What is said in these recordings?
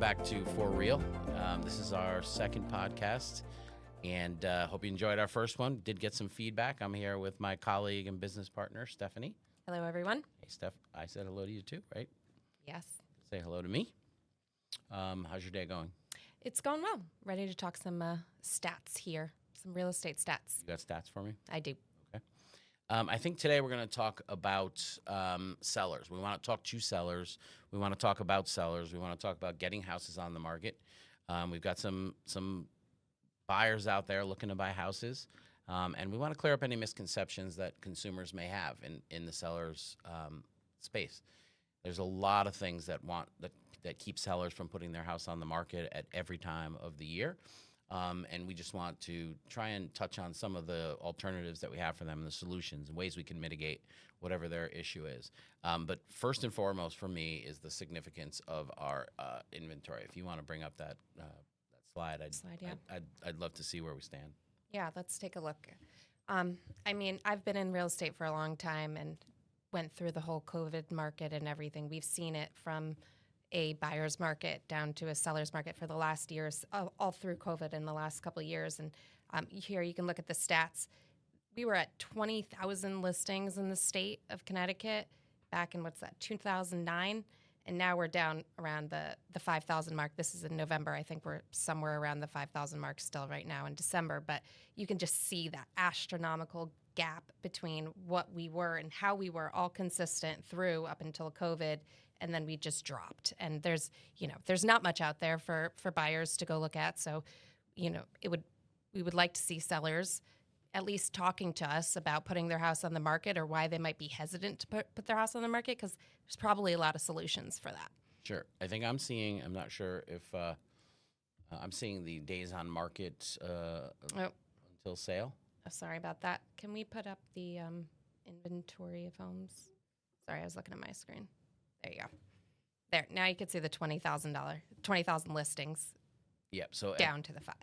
back to For Real. This is our second podcast, and hope you enjoyed our first one. Did get some feedback. I'm here with my colleague and business partner, Stephanie. Hello, everyone. Hey, Steph. I said hello to you too, right? Yes. Say hello to me. How's your day going? It's going well. Ready to talk some stats here, some real estate stats. You got stats for me? I do. Okay. I think today we're going to talk about sellers. We want to talk to sellers. We want to talk about sellers. We want to talk about getting houses on the market. We've got some buyers out there looking to buy houses, and we want to clear up any misconceptions that consumers may have in the seller's space. There's a lot of things that keep sellers from putting their house on the market at every time of the year. And we just want to try and touch on some of the alternatives that we have for them and the solutions and ways we can mitigate whatever their issue is. But first and foremost for me is the significance of our inventory. If you want to bring up that slide, I'd love to see where we stand. Yeah, let's take a look. I mean, I've been in real estate for a long time and went through the whole COVID market and everything. We've seen it from a buyer's market down to a seller's market for the last years, all through COVID in the last couple of years. And here you can look at the stats. We were at 20,000 listings in the state of Connecticut back in, 2009? And now we're down around the 5,000 mark. This is in November. I think we're somewhere around the 5,000 mark still right now in December. But you can just see that astronomical gap between what we were and how we were all consistent through up until COVID. And then we just dropped. And there's not much out there for buyers to go look at. So, we would like to see sellers at least talking to us about putting their house on the market or why they might be hesitant to put their house on the market, because there's probably a lot of solutions for that. Sure. I think I'm not sure if I'm seeing the days on market until sale. Oh, sorry about that. Can we put up the inventory of homes? Sorry, I was looking at my screen. There you go. There. Now you can see the $20,000 listings. Yep. So down to the 5.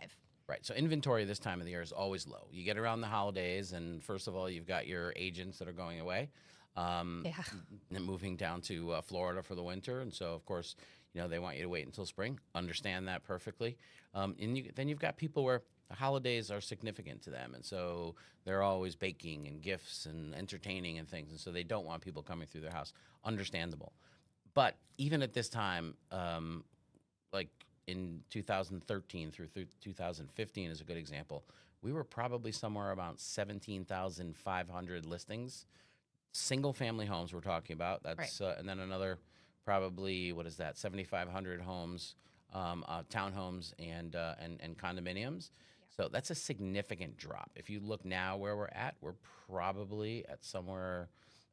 Right. So inventory this time of the year is always low. You get around the holidays, and first of all, you've got your agents that are going away, and moving down to Florida for the winter. And so, of course, they want you to wait until spring. Understand that perfectly. Then you've got people where the holidays are significant to them, and so they're always baking and gifts and entertaining and things, and so they don't want people coming through their house. Understandable. But even at this time, like in 2013 through 2015 is a good example, we were probably somewhere about 17,500 listings, single-family homes we're talking about. That's right. And then another probably, 7,500 homes, townhomes and condominiums. So that's a significant drop. If you look now where we're probably at somewhere,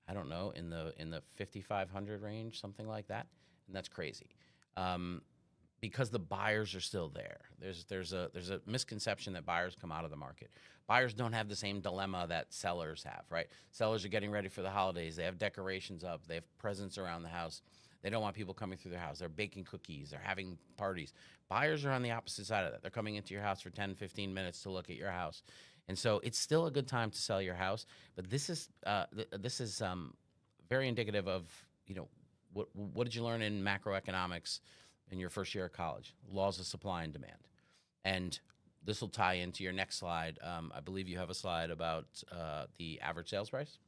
I don't know, in the 5,500 range, something like that, and that's crazy, because the buyers are still there. There's a misconception that buyers come out of the market. Buyers don't have the same dilemma that sellers have, right? Sellers are getting ready for the holidays. They have decorations up. They have presents around the house. They don't want people coming through their house. They're baking cookies. They're having parties. Buyers are on the opposite side of that. They're coming into your house for 10, 15 minutes to look at your house. And so it's still a good time to sell your house. But this is very indicative of, what did you learn in macroeconomics in your first year of college? Laws of supply and demand. And this will tie into your next slide. I believe you have a slide about the average sales price.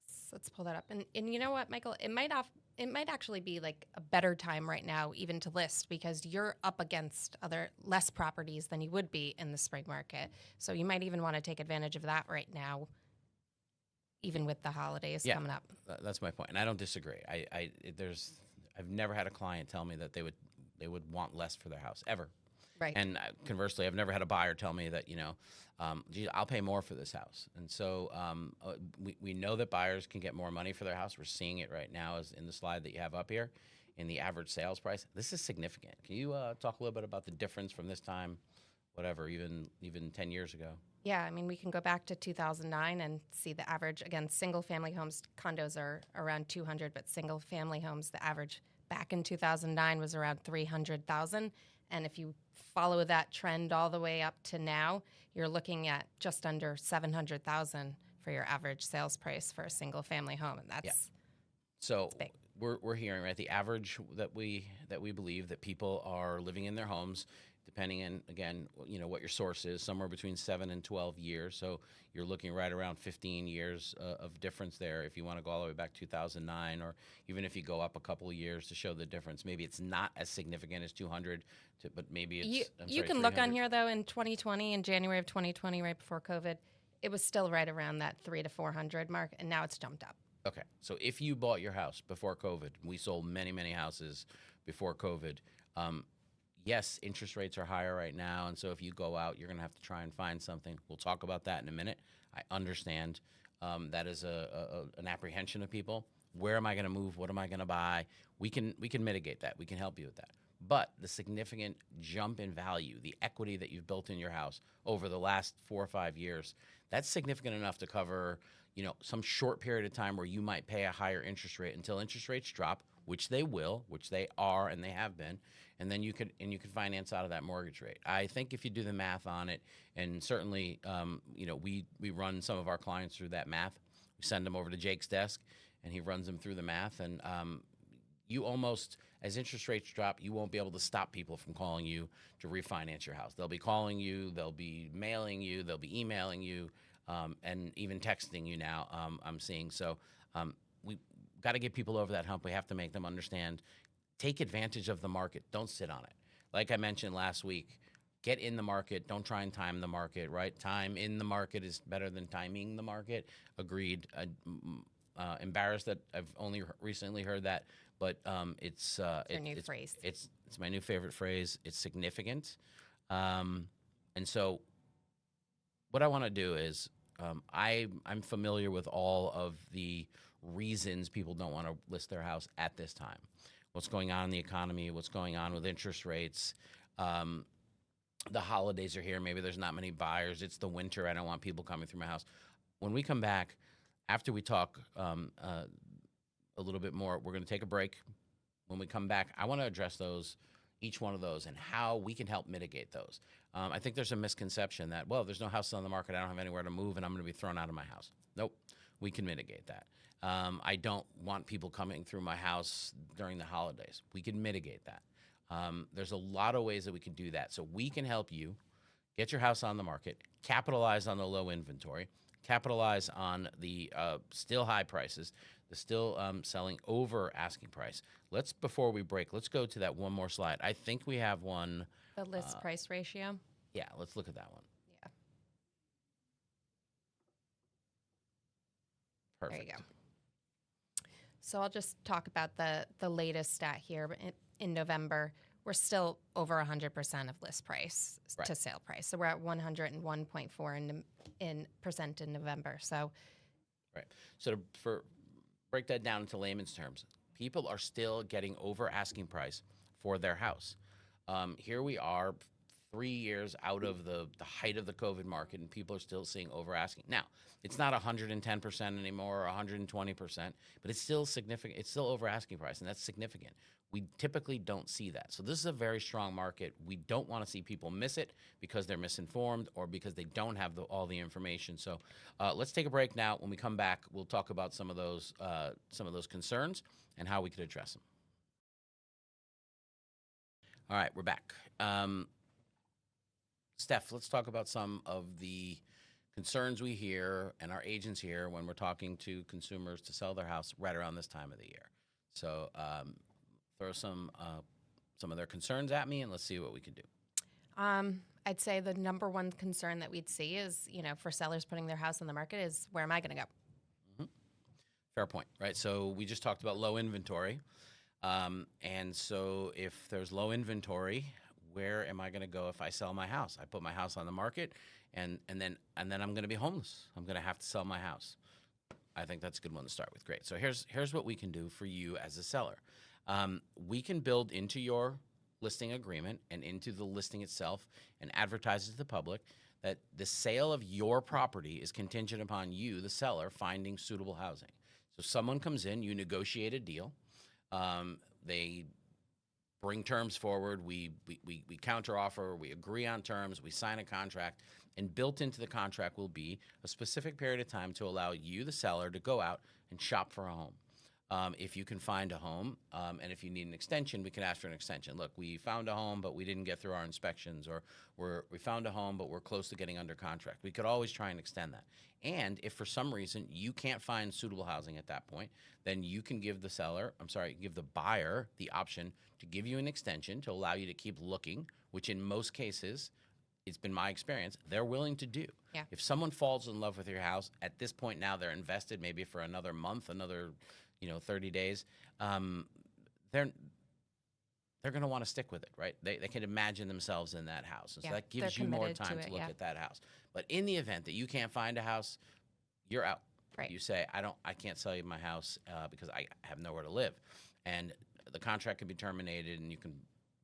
Yes, let's pull that up. And you know what, Michael? It might actually be like a better time right now even to list, because you're up against less properties than you would be in the spring market. So you might even want to take advantage of that right now, even with the holidays coming up. That's my point, and I don't disagree. I've never had a client tell me that they would want less for their house ever. Right. And conversely, I've never had a buyer tell me that, gee, I'll pay more for this house. And so we know that buyers can get more money for their house. We're seeing it right now, as in the slide that you have up here, in the average sales price. This is significant. Can you talk a little bit about the difference from this time, even 10 years ago? Yeah, I mean, we can go back to 2009 and see the average. Again, single-family homes, condos are around 200, but single-family homes, the average back in 2009 was around 300,000. And if you follow that trend all the way up to now, you're looking at just under 700,000 for your average sales price for a single-family home, and that's so big. we're hearing, right, the average that we believe that people are living in their homes, depending on, again, what your source is, somewhere between 7 and 12 years. So you're looking right around 15 years of difference there. If you want to go all the way back 2009, or even if you go up a couple of years to show the difference, maybe it's not as significant as 200, but maybe it's you can look on here though. In 2020, in January of 2020, right before COVID, it was still right around that 300 to 400 mark, and now it's jumped up. Okay, so if you bought your house before COVID, we sold many, many houses before COVID. Yes, interest rates are higher right now, and so if you go out, you're going to have to try and find something. We'll talk about that in a minute. I understand that is an apprehension of people. Where am I going to move? What am I going to buy? We can mitigate that. We can help you with that. But the significant jump in value, the equity that you've built in your house over the last 4 or 5 years, that's significant enough to cover, some short period of time where you might pay a higher interest rate until interest rates drop, which they will, which they are, and they have been, and then you could finance out of that mortgage rate. I think if you do the math on it, and certainly, we run some of our clients through that math. We send them over to Jake's desk, and he runs them through the math, and you almost, as interest rates drop, you won't be able to stop people from calling you to refinance your house. They'll be calling you, they'll be mailing you, they'll be emailing you, and even texting you now, I'm seeing. So we got to get people over that hump. We have to make them understand. Take advantage of the market. Don't sit on it. Like I mentioned last week, get in the market. Don't try and time the market, right? Time in the market is better than timing the market. Agreed. Embarrassed that I've only recently heard that, but it's your new phrase. It's my new favorite phrase. It's significant, and so what I want to do is I'm familiar with all of the reasons people don't want to list their house at this time. What's going on in the economy? What's going on with interest rates? The holidays are here. Maybe there's not many buyers. It's the winter. I don't want people coming through my house. When we come back, after we talk a little bit more, we're going to take a break. When we come back, I want to address each one of those, and how we can help mitigate those. I think there's a misconception that, well, there's no houses on the market, I don't have anywhere to move, and I'm going to be thrown out of my house. Nope, we can mitigate that. I don't want people coming through my house during the holidays. We can mitigate that. There's a lot of ways that we can do that. So we can help you get your house on the market, capitalize on the low inventory, capitalize on the still high prices, the still selling over asking price. Before we break, let's go to that one more slide. I think we have one. The list price ratio? Yeah, let's look at that one. Yeah. Perfect. There you go. So I'll just talk about the latest stat here. In November, we're still over 100% of list price to sale price. So we're at 101.4% in November. So, right. So break that down into layman's terms, people are still getting over asking price for their house. Here we are 3 years out of the height of the COVID market, and people are still seeing over asking. Now, it's not 110% anymore or 120%, but it's still significant. It's still over asking price, and that's significant. We typically don't see that. So this is a very strong market. We don't want to see people miss it because they're misinformed or because they don't have all the information. So let's take a break now. When we come back, we'll talk about some of those concerns and how we could address them. All right, we're back. Steph, let's talk about some of the concerns we hear and our agents hear when we're talking to consumers to sell their house right around this time of the year. So throw some of their concerns at me, and let's see what we can do. I'd say the number one concern that we'd see is, for sellers putting their house on the market is, where am I going to go? Mm-hmm. Fair point, right? So we just talked about low inventory. And so if there's low inventory, where am I going to go if I sell my house? I put my house on the market, and then I'm going to be homeless. I'm going to have to sell my house. I think that's a good one to start with. Great. So here's what we can do for you as a seller. We can build into your listing agreement and into the listing itself and advertise it to the public that the sale of your property is contingent upon you, the seller, finding suitable housing. So someone comes in, you negotiate a deal. They bring terms forward, we counteroffer, we agree on terms, we sign a contract, and built into the contract will be a specific period of time to allow you, the seller, to go out and shop for a home. if you can find a home, and if you need an extension, we can ask for an extension. Look, we found a home, but we didn't get through our inspections, or we found a home, but we're close to getting under contract. We could always try and extend that. And if for some reason you can't find suitable housing at that point, then you can give give the buyer the option to give you an extension to allow you to keep looking, which in most cases, it's been my experience, they're willing to do. Yeah. If someone falls in love with your house, at this point now they're invested maybe for another month, another 30 days, they're going to want to stick with it, right? They can imagine themselves in that house. And so that gives you more time to look at that house. But in the event that you can't find a house, you're out. Right. You say, I can't sell you my house because I have nowhere to live. And the contract can be terminated, and you can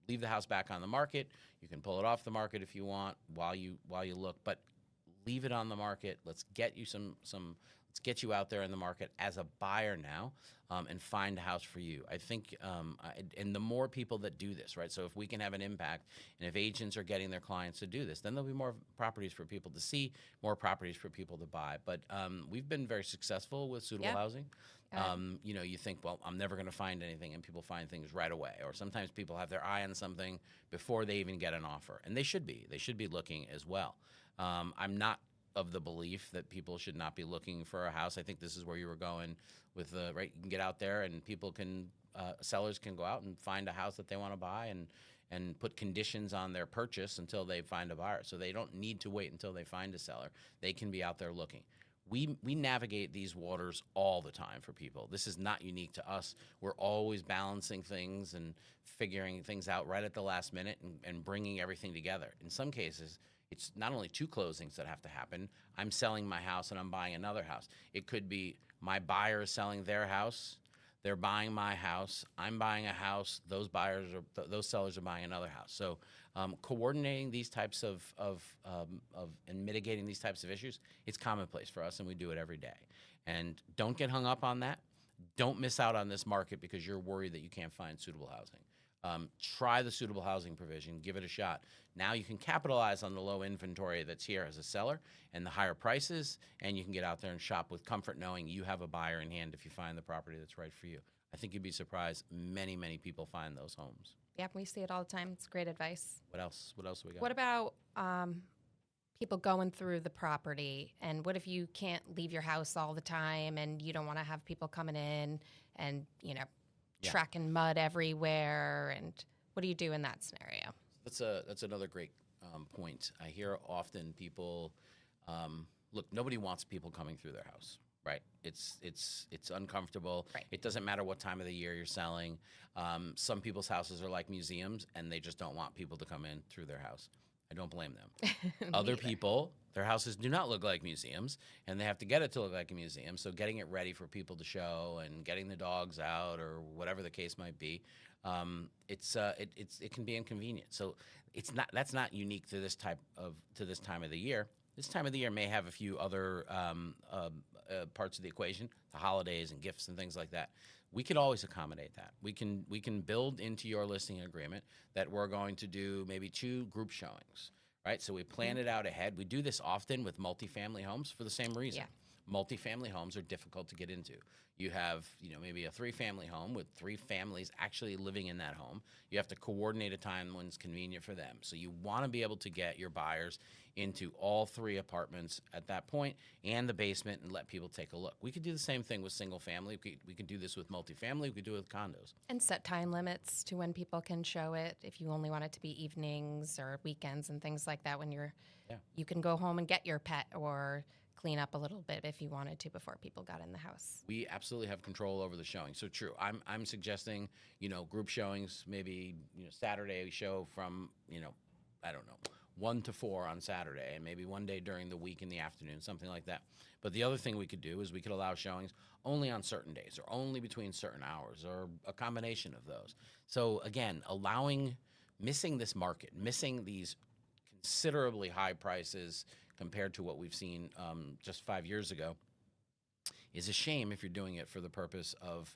leave the house back on the market. You can pull it off the market if you want while you look, but leave it on the market. Let's get you let's get you out there in the market as a buyer now, and find a house for you. I think, and the more people that do this, right? So if we can have an impact, and if agents are getting their clients to do this, then there'll be more properties for people to see, more properties for people to buy. But we've been very successful with suitable housing. You think, well, I'm never going to find anything, and people find things right away. Or sometimes people have their eye on something before they even get an offer, and they should be. They should be looking as well. I'm not of the belief that people should not be looking for a house. I think this is where you were going with right. You can get out there, and sellers can go out and find a house that they want to buy, and put conditions on their purchase until they find a buyer. So they don't need to wait until they find a seller. They can be out there looking. We navigate these waters all the time for people. This is not unique to us. We're always balancing things and figuring things out right at the last minute, and bringing everything together. In some cases, it's not only two closings that have to happen. I'm selling my house and I'm buying another house. It could be my buyer is selling their house, they're buying my house, I'm buying a house, those sellers are buying another house. So coordinating these types of and mitigating these types of issues, it's commonplace for us, and we do it every day. And don't get hung up on that. Don't miss out on this market because you're worried that you can't find suitable housing. Try the suitable housing provision, give it a shot. Now you can capitalize on the low inventory that's here as a seller and the higher prices, and you can get out there and shop with comfort knowing you have a buyer in hand if you find the property that's right for you. I think you'd be surprised. Many, many people find those homes. Yeah, we see it all the time. It's great advice. What else? What else we got? What about people going through the property? And what if you can't leave your house all the time, and you don't want to have people coming in and, tracking mud everywhere? And what do you do in that scenario? That's another great point. I hear often people, look, nobody wants people coming through their house, right? It's uncomfortable. Right. It doesn't matter what time of the year you're selling. Some people's houses are like museums, and they just don't want people to come in through their house. I don't blame them. Other people, their houses do not look like museums, and they have to get it to look like a museum. So getting it ready for people to show, and getting the dogs out, or whatever the case might be, it can be inconvenient. So that's not unique to this time of the year. This time of the year may have a few other parts of the equation, the holidays and gifts and things like that. We could always accommodate that. We can build into your listing agreement that we're going to do maybe 2 group showings, right? So we plan it out ahead. We do this often with multifamily homes for the same reason. Yeah. Multifamily homes are difficult to get into. You have, maybe a 3-family home with 3 families actually living in that home. You have to coordinate a time when it's convenient for them. So you want to be able to get your buyers into all 3 apartments at that point, and the basement, and let people take a look. We could do the same thing with single family. We could do this with multifamily. We could do it with condos. And set time limits to when people can show it. If you only want it to be evenings or weekends and things like that, when you can go home and get your pet, or clean up a little bit if you wanted to before people got in the house. We absolutely have control over the showing. So true. I'm suggesting, group showings, maybe, Saturday we show from, I don't know, 1 to 4 on Saturday, and maybe one day during the week in the afternoon, something like that. But the other thing we could do is we could allow showings only on certain days, or only between certain hours, or a combination of those. So again, missing this market, missing these considerably high prices compared to what we've seen just 5 years ago, is a shame if you're doing it for the purpose of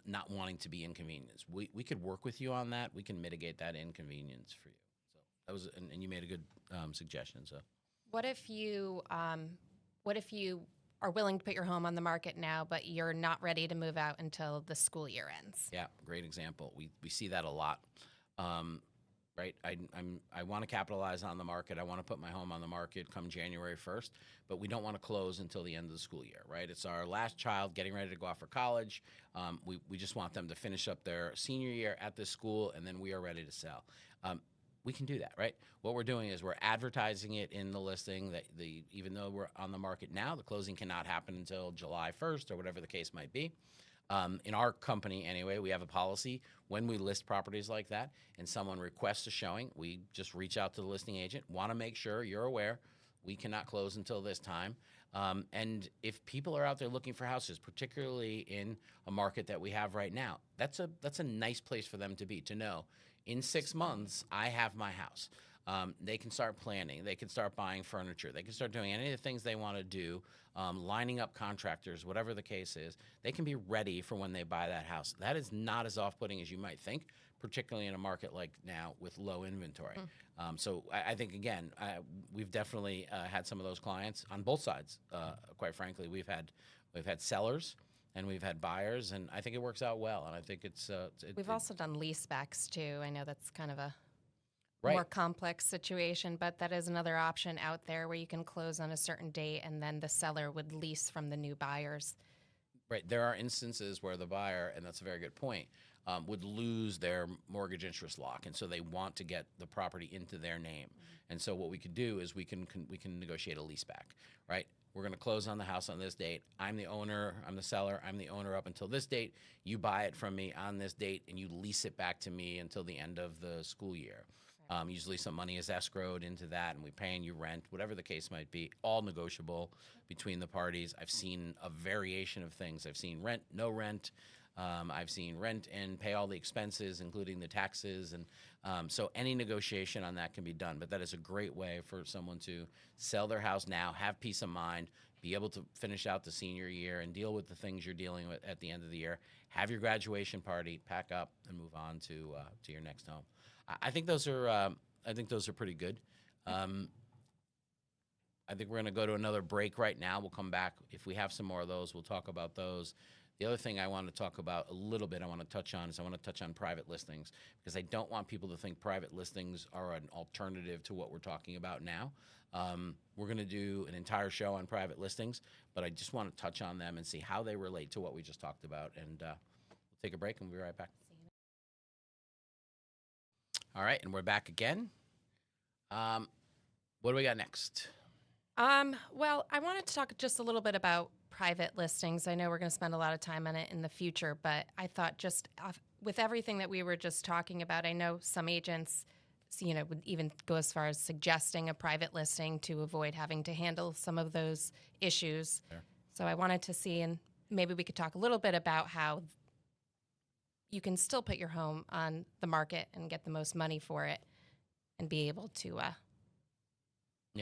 not wanting to be inconvenienced. We could work with you on that. We can mitigate that inconvenience for you. So that was, and you made a good suggestion. So what if you are willing to put your home on the market now, but you're not ready to move out until the school year ends. Yeah, great example. We see that a lot. Right? I want to capitalize on the market. I want to put my home on the market come January 1st, but we don't want to close until the end of the school year, right? It's our last child getting ready to go off for college. We just want them to finish up their senior year at this school, and then we are ready to sell. We can do that, right? What we're doing is we're advertising it in the listing that even though we're on the market now, the closing cannot happen until July 1st or whatever the case might be. In our company, anyway, we have a policy when we list properties like that and someone requests a showing, we just reach out to the listing agent, want to make sure you're aware we cannot close until this time. And if people are out there looking for houses, particularly in a market that we have right now, that's a nice place for them to be, to know in 6 months, I have my house. They can start planning. They can start buying furniture. They can start doing any of the things they want to do, lining up contractors, whatever the case is. They can be ready for when they buy that house. That is not as off-putting as you might think, particularly in a market like now with low inventory. So I think, again, we've definitely had some of those clients on both sides. Quite frankly, we've had sellers and we've had buyers, and I think it works out well. And I think We've also done leasebacks too. I know that's kind of a right. more complex situation, but that is another option out there where you can close on a certain date and then the seller would lease from the new buyers. Right. There are instances where the buyer, and that's a very good point, would lose their mortgage interest lock, and so they want to get the property into their name. And so what we could do is we can negotiate a leaseback, right? We're going to close on the house on this date. I'm the owner. I'm the seller. I'm the owner up until this date. You buy it from me on this date, and you lease it back to me until the end of the school year. Usually some money is escrowed into that, and we're paying you rent, whatever the case might be, all negotiable between the parties. I've seen a variation of things. I've seen rent, no rent. I've seen rent and pay all the expenses, including the taxes. And so any negotiation on that can be done. But that is a great way for someone to sell their house now, have peace of mind, be able to finish out the senior year and deal with the things you're dealing with at the end of the year, have your graduation party, pack up, and move on to your next home. I think those are pretty good. I think we're going to go to another break right now. We'll come back. If we have some more of those, we'll talk about those. The other thing I want to talk about a little bit, I want to touch on private listings, because I don't want people to think private listings are an alternative to what we're talking about now. We're going to do an entire show on private listings, but I just want to touch on them and see how they relate to what we just talked about. And we'll take a break and we'll be right back. All right, and we're back again. What do we got next? Well, I wanted to talk just a little bit about private listings. I know we're going to spend a lot of time on it in the future, but I thought just with everything that we were just talking about, I know some agents, would even go as far as suggesting a private listing to avoid having to handle some of those issues. Fair. So I wanted to see, and maybe we could talk a little bit about how you can still put your home on the market and get the most money for it and be able to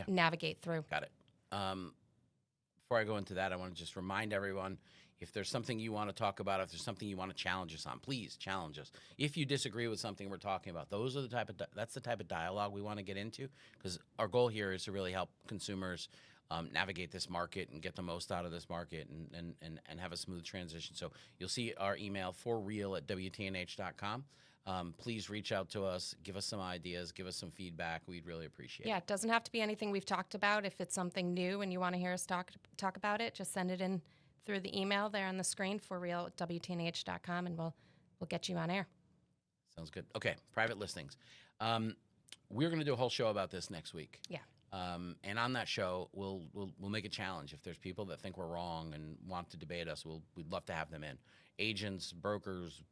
navigate through. Got it. Before I go into that, I want to just remind everyone, if there's something you want to talk about, if there's something you want to challenge us on, please challenge us. If you disagree with something we're talking about, that's the type of dialogue we want to get into, because our goal here is to really help consumers navigate this market and get the most out of this market and have a smooth transition. So you'll see our email forreal@wtnh.com. Please reach out to us, give us some ideas, give us some feedback. We'd really appreciate it. Yeah, it doesn't have to be anything we've talked about. If it's something new and you want to hear us talk about it, just send it in through the email there on the screen, forreal@wtnh.com, and we'll get you on air. Sounds good. Okay, private listings. We're going to do a whole show about this next week. Yeah. And on that show, we'll make a challenge. If there's people that think we're wrong and want to debate us, we'd love to have them in. Agents, brokers,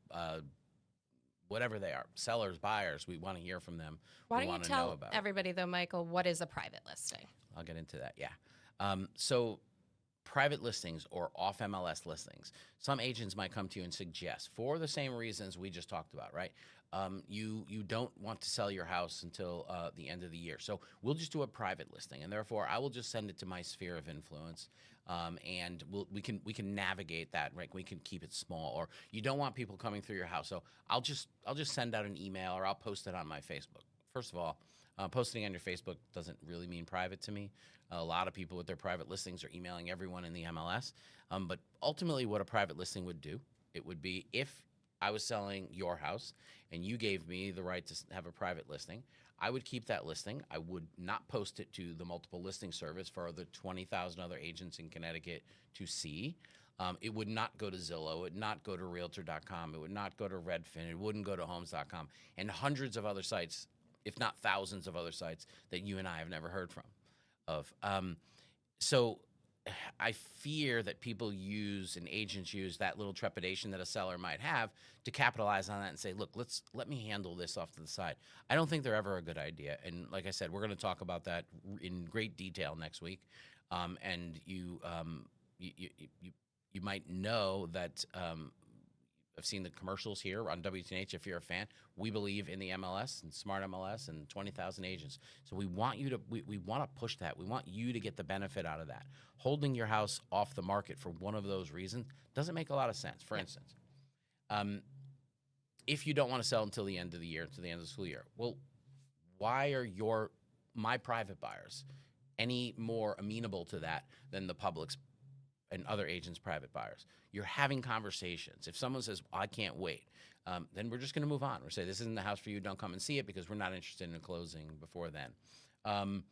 whatever they are, sellers, buyers, we want to hear from them. Why don't you tell everybody, though, Michael, what is a private listing? I'll get into that, yeah. So private listings or off MLS listings, some agents might come to you and suggest, for the same reasons we just talked about, right? You don't want to sell your house until the end of the year. So we'll just do a private listing, and therefore I will just send it to my sphere of influence, and we can navigate that, right? We can keep it small. Or you don't want people coming through your house, so I'll just send out an email or I'll post it on my Facebook. First of all, Posting on your Facebook doesn't really mean private to me. A lot of people with their private listings are emailing everyone in the MLS. But ultimately, what a private listing would do, it would be if I was selling your house and you gave me the right to have a private listing, I would keep that listing. I would not post it to the multiple listing service for the 20,000 other agents in Connecticut to see. It would not go to Zillow. It would not go to Realtor.com. It would not go to Redfin. It wouldn't go to Homes.com and hundreds of other sites, if not thousands of other sites that you and I have never heard of. So I fear that people use and agents use that little trepidation that a seller might have to capitalize on that and say, look, let me handle this off to the side. I don't think they're ever a good idea. And like I said, we're going to talk about that in great detail next week. And you might know that I've seen the commercials here on WTNH. If you're a fan, we believe in the MLS and smart MLS and 20,000 agents. So we want you to we want to push that. We want you to get the benefit out of that. Holding your house off the market for one of those reasons doesn't make a lot of sense. For instance, if you don't want to sell until the end of the year, until the end of the school year, well, why are my private buyers any more amenable to that than the public's and other agents' private buyers? You're having conversations. If someone says, I can't wait, then we're just going to move on. We're saying, this isn't the house for you. Don't come and see it because we're not interested in closing before then.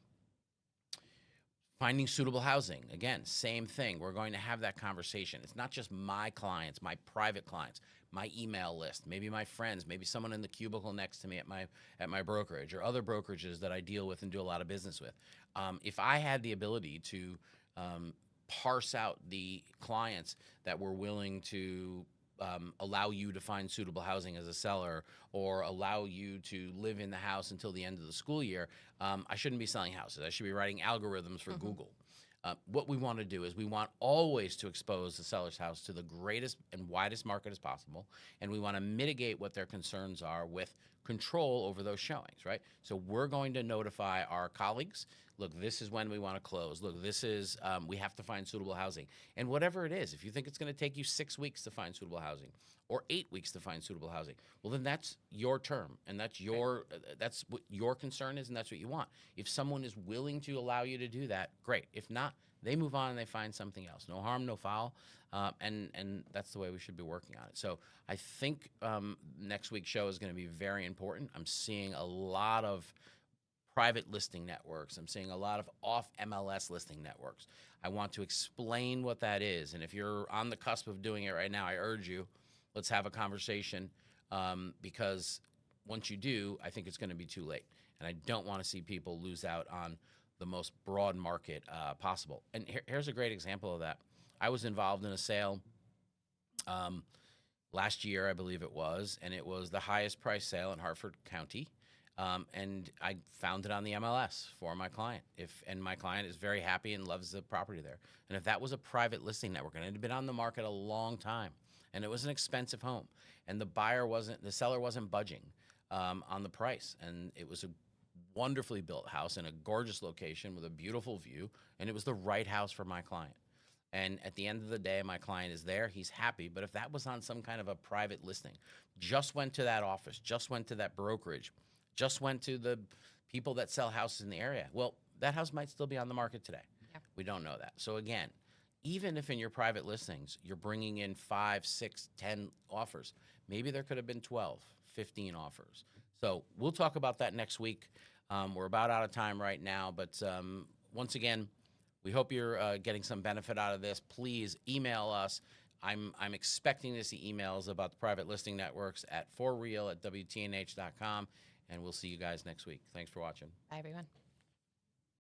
Finding suitable housing. Again, same thing. We're going to have that conversation. It's not just my clients, my private clients, my email list, maybe my friends, maybe someone in the cubicle next to me at my brokerage or other brokerages that I deal with and do a lot of business with. If I had the ability to parse out the clients that were willing to allow you to find suitable housing as a seller or allow you to live in the house until the end of the school year, I shouldn't be selling houses. I should be writing algorithms for Google. What we want to do is we want always to expose the seller's house to the greatest and widest market as possible, and we want to mitigate what their concerns are with control over those showings, right? So we're going to notify our colleagues, look, this is when we want to close. Look, this is, we have to find suitable housing. And whatever it is, if you think it's going to take you 6 weeks to find suitable housing or 8 weeks to find suitable housing, well, then that's your term and that's that's what your concern is and that's what you want. If someone is willing to allow you to do that, great. If not, they move on and they find something else. No harm, no foul. And that's the way we should be working on it. So I think next week's show is going to be very important. I'm seeing a lot of private listing networks. I'm seeing a lot of off MLS listing networks. I want to explain what that is. And if you're on the cusp of doing it right now, I urge you, let's have a conversation because once you do, I think it's going to be too late. And I don't want to see people lose out on the most broad market possible. And here's a great example of that. I was involved in a sale last year, I believe it was, and it was the highest price sale in Hartford County. And I found it on the MLS for my client. And my client is very happy and loves the property there. And if that was a private listing network, and it had been on the market a long time, and it was an expensive home, and the seller wasn't budging on the price, and it was a wonderfully built house in a gorgeous location with a beautiful view, and it was the right house for my client. And at the end of the day, my client is there, he's happy, but if that was on some kind of a private listing, just went to that office, just went to that brokerage, just went to the people that sell houses in the area, well, that house might still be on the market today. Yeah. We don't know that. So again, even if in your private listings, you're bringing in 5, 6, 10 offers, maybe there could have been 12, 15 offers. So we'll talk about that next week. We're about out of time right now, but once again, we hope you're getting some benefit out of this. Please email us. I'm expecting to see emails about the private listing networks at forreal@wtnh.com, and we'll see you guys next week. Thanks for watching. Bye, everyone.